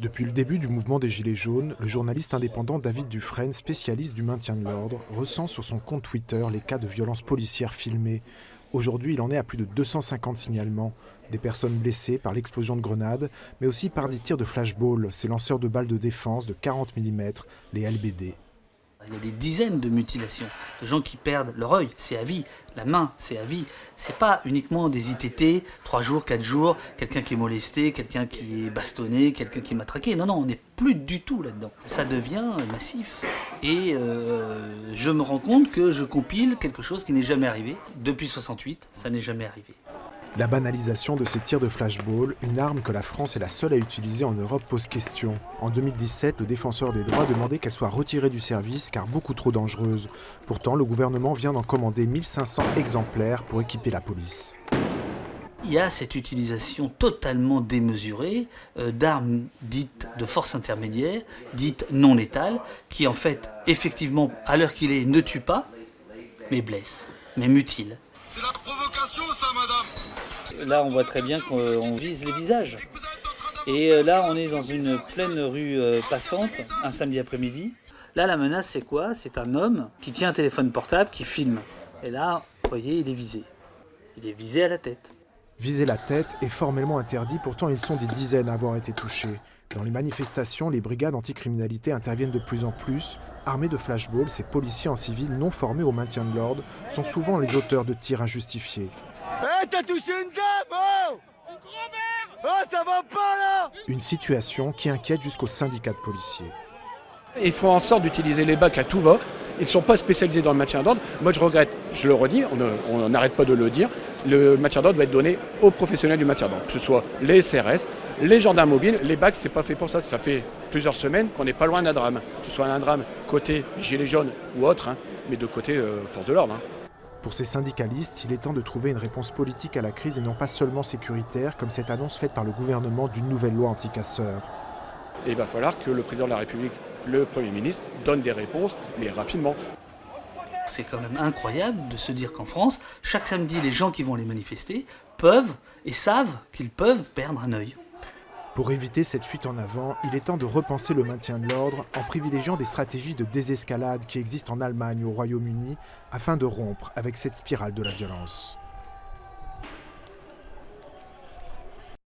Depuis le début du mouvement des Gilets jaunes, le journaliste indépendant David Dufresne, spécialiste du maintien de l'ordre, recense sur son compte Twitter les cas de violences policières filmés. Aujourd'hui, il en est à plus de 250 signalements. Des personnes blessées par l'explosion de grenades, mais aussi par des tirs de flashball, ces lanceurs de balles de défense de 40 mm, les LBD. Il y a des dizaines de mutilations, de gens qui perdent leur œil, c'est à vie, la main, c'est à vie. C'est pas uniquement des ITT, 3 jours, 4 jours, quelqu'un qui est molesté, quelqu'un qui est bastonné, quelqu'un qui est matraqué. Non, on n'est plus du tout là-dedans. Ça devient massif. Et je me rends compte que je compile quelque chose qui n'est jamais arrivé. Depuis 68, ça n'est jamais arrivé. La banalisation de ces tirs de flashball, une arme que la France est la seule à utiliser en Europe, pose question. En 2017, le défenseur des droits demandait qu'elle soit retirée du service car beaucoup trop dangereuse. Pourtant, le gouvernement vient d'en commander 1500 exemplaires pour équiper la police. Il y a cette utilisation totalement démesurée d'armes dites de force intermédiaire, dites non létales, qui en fait, effectivement, à l'heure qu'il est, ne tuent pas, mais blessent, mais mutilent. C'est la provocation, ça, madame. Là, on voit très bien qu'on vise les visages. Et là, on est dans une pleine rue passante, un samedi après-midi. Là, la menace, c'est quoi? C'est un homme qui tient un téléphone portable, qui filme. Et là, vous voyez, il est visé. Il est visé à la tête. Viser la tête est formellement interdit, pourtant ils sont des dizaines à avoir été touchés. Dans les manifestations, les brigades anticriminalité interviennent de plus en plus. Armés de flashballs, ces policiers en civil non formés au maintien de l'ordre sont souvent les auteurs de tirs injustifiés. Hé, t'as touché une dame, oh! Oh, ça va pas là! Une situation qui inquiète jusqu'aux syndicats de policiers. Ils font en sorte d'utiliser les bacs à tout va. Ils ne sont pas spécialisés dans le maintien d'ordre. Moi, je regrette, je le redis, on n'arrête pas de le dire, le maintien d'ordre doit être donné aux professionnels du maintien d'ordre, que ce soit les CRS, les gendarmes mobiles. Les bacs, c'est pas fait pour ça. Ça fait plusieurs semaines qu'on n'est pas loin d'un drame. Que ce soit un drame côté gilets jaunes ou autre, mais de côté force de l'ordre. Pour ces syndicalistes, il est temps de trouver une réponse politique à la crise et non pas seulement sécuritaire, comme cette annonce faite par le gouvernement d'une nouvelle loi anti-casseurs. Et il va falloir que le président de la République, le Premier ministre, donne des réponses, mais rapidement. C'est quand même incroyable de se dire qu'en France, chaque samedi, les gens qui vont les manifester peuvent et savent qu'ils peuvent perdre un œil. Pour éviter cette fuite en avant, il est temps de repenser le maintien de l'ordre en privilégiant des stratégies de désescalade qui existent en Allemagne ou au Royaume-Uni afin de rompre avec cette spirale de la violence.